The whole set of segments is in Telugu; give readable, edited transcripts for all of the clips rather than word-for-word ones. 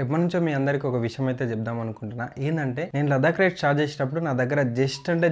ఎప్పటి నుంచో మీ అందరికి ఒక విషయం అయితే చెప్దాం అనుకుంటున్నా. ఏంటంటే నేను లదాఖ్ రైడ్ స్టార్ట్ చేసేటప్పుడు నా దగ్గర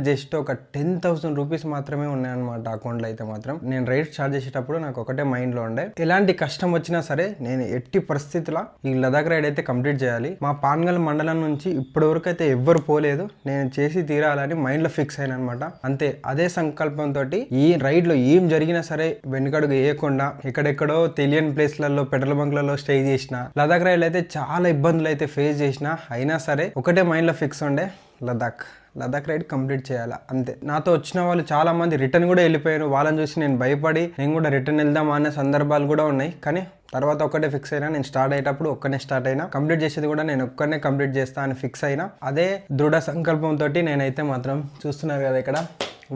జస్ట్ ఒక 10,000 రూపీస్ మాత్రమే ఉన్నాయన్నమాట అకౌంట్లో. అయితే మాత్రం నేను రైడ్ స్టార్ట్ చేసేటప్పుడు నాకు ఒకటే మైండ్లో ఉండే, ఎలాంటి కష్టం వచ్చినా సరే నేను ఎట్టి పరిస్థితుల్లో ఈ లదాఖ్ రైడ్ అయితే కంప్లీట్ చేయాలి. మా పాన్గల్ మండలం నుంచి ఇప్పటి వరకు అయితే ఎవ్వరు పోలేదు, నేను చేసి తీరాలని మైండ్లో ఫిక్స్ అయినా అనమాట. అంతే, అదే సంకల్పంతో ఈ రైడ్లో ఏం జరిగినా సరే వెనుకడుగు వేయకుండా ఎక్కడెక్కడో తెలియని ప్లేస్లలో పెట్రోల్ బంక్లలో స్టే చేసిన, లదాఖ్ రైడ్ అయితే చాలా ఇబ్బందులు అయితే ఫేస్ చేసిన, అయినా సరే ఒకటే మైండ్లో ఫిక్స్ ఉండే, లదాఖ్ రైడ్ కంప్లీట్ చేయాలా అంతే. నాతో వచ్చిన వాళ్ళు చాలా మంది రిటర్న్ కూడా వెళ్ళిపోయారు. వాళ్ళని చూసి నేను భయపడి నేను కూడా రిటర్న్ వెళ్దామా అనే సందర్భాలు కూడా ఉన్నాయి. కానీ తర్వాత ఒక్కటే ఫిక్స్ అయినా, నేను స్టార్ట్ అయ్యేటప్పుడు ఒక్కనే స్టార్ట్ అయినా, కంప్లీట్ చేసేది కూడా నేను ఒక్కనే కంప్లీట్ చేస్తా అని ఫిక్స్ అయినా. అదే దృఢ సంకల్పంతో నేనైతే మాత్రం చూస్తున్నారు కదా ఇక్కడ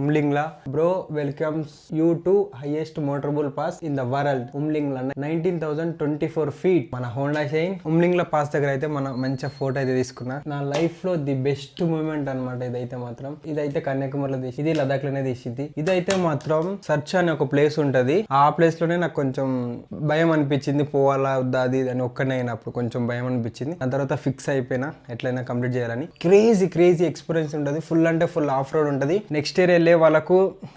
Umlingla, bro welcomes you to highest motorable pass in the world. Umlingla 19,024 feet మన హోండా షైన్ ఉమ్లింగ్లా పాస్ దగ్గర అయితే మన మంచి ఫోటో అయితే తీసుకున్నా. నా లైఫ్ లో ది బెస్ట్ మూమెంట్ అనమాట ఇదైతే మాత్రం. ఇదైతే కన్యాకుమారిలో తీసి, ఇది లదాఖ్ లోనే తీసింది. ఇదైతే మాత్రం సర్చ్ అనే ఒక ప్లేస్ ఉంటది, ఆ ప్లేస్ లోనే నాకు కొంచెం భయం అనిపించింది, పోవాలా వద్దా అది అని. ఒక్కనే అయినప్పుడు కొంచెం భయం అనిపించింది. దాని తర్వాత ఫిక్స్ అయిపోయినా ఎట్లయినా కంప్లీట్ చేయాలని. క్రేజీ ఎక్స్పీరియన్స్ ఉంటుంది, ఫుల్ అంటే ఫుల్ ఆఫ్ రోడ్ ఉంటుంది. నెక్స్ట్ ఇయర్ వెళ్ళే వాళ్ళకు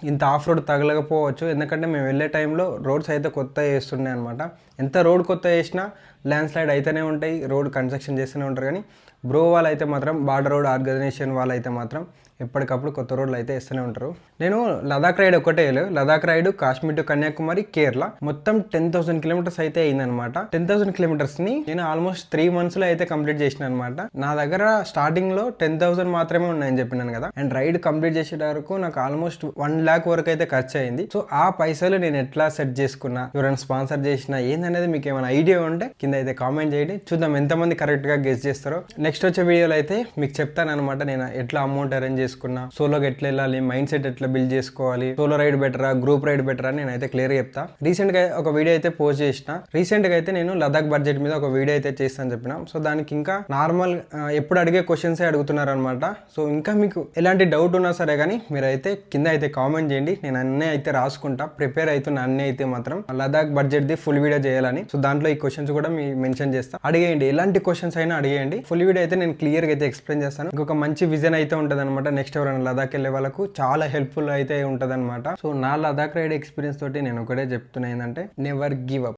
ఇంత ఆఫ్ రోడ్ తగలకపోవచ్చు, ఎందుకంటే మేము వెళ్ళే టైంలో రోడ్స్ అయితే కొత్త వేస్తుండే అనమాట. ఎంత రోడ్ కొత్త వేసినా ల్యాండ్ స్లైడ్ అయితేనే ఉంటాయి, రోడ్ కన్స్ట్రక్షన్ చేస్తూనే ఉంటారు. కానీ బ్రో వాళ్ళు అయితే మాత్రం, బార్డర్ రోడ్ ఆర్గనైజేషన్ వాళ్ళు అయితే మాత్రం ఎప్పటికప్పుడు కొత్త రోడ్లు అయితే వేస్తూనే ఉంటారు. నేను లదాఖ్ రైడ్ ఒకటే వెళ్ళాను. లదాఖ్ రైడ్ కాశ్మీర్ టు కన్యాకుమారి, కేరళ మొత్తం 10,000 kilometers అయితే అయిందనమాట. 10,000 kilometers ని నేను ఆల్మోస్ట్ 3 months లో అయితే కంప్లీట్ చేసిన అనమాట. నా దగ్గర స్టార్టింగ్ లో 10,000 మాత్రమే ఉన్నాయని చెప్పినాను కదా, అండ్ రైడ్ కంప్లీట్ చేసే వరకు నాకు ఆల్మోస్ట్ 1 lakh వరకు అయితే ఖర్చు అయింది. సో ఆ పైసలు నేను ఎట్లా సెట్ చేసుకున్నా, ఎవరైనా స్పాన్సర్ చేసినా ఏందనేది మీకు ఏమైనా ఐడియా ఉంటే కింద అయితే కామెంట్ చేయండి, చూద్దాం ఎంతమంది కరెక్ట్ గా గెస్ చేస్తారో. నెక్స్ట్ వచ్చే వీడియోలో అయితే మీకు చెప్తాను అనమాట నేను ఎట్లా అమౌంట్ అరేంజ్ చేసుకున్నా, సోలోగా ఎట్లా వెళ్ళాలి, మైండ్ సెట్ ఎట్లా బిల్డ్ చేసుకోవాలి, సోలో రైడ్ బెటరా గ్రూప్ రైడ్ బెటరా అని నేనైతే క్లియర్ గా చెప్తా. రీసెంట్ గా ఒక వీడియో అయితే పోస్ట్ చేసిన. రీసెంట్ గా అయితే నేను లదాఖ్ బడ్జెట్ మీద ఒక వీడియో అయితే చేస్తాను చెప్పిన. సో దానికి ఇంకా నార్మల్ ఎప్పుడు అడిగే క్వశ్చన్స్ అడుగుతున్నారు అనమాట. సో ఇంకా మీకు ఎలాంటి డౌట్ ఉన్నా సరే కానీ మీరైతే కింద అయితే కామెంట్ చేయండి, నేను అన్నీ అయితే రాసుకుంటా, ప్రిపేర్ అవుతున్నా అన్నీ అయితే మాత్రం Ladakh budget the full video చేయాలని. సో దాంట్లో ఈ క్వశ్చన్స్ కూడా మీ మెన్షన్ చేస్తా, అడిగేయండి, ఎలాంటి క్వశ్చన్స్ అయినా అడిగేయండి. ఫుల్ వీడియో అయితే నేను క్లియర్ గా అయితే ఎక్స్ప్లెయిన్ చేస్తాను. ఇంకొక మంచి విజన్ అయితే ఉంటుంది అనమాట. నెక్స్ట్ ఎవరైనా లదాఖ్ వెళ్ళే వాళ్ళకు చాలా హెల్ప్ఫుల్ అయితే ఉంటుంది అనమాట. సో నా లదాఖ్ రైడ్ ఎక్స్పీరియన్స్ తోటి నేను ఒకటే చెప్తున్నా, ఏంటంటే నెవర్ గివ్ అప్.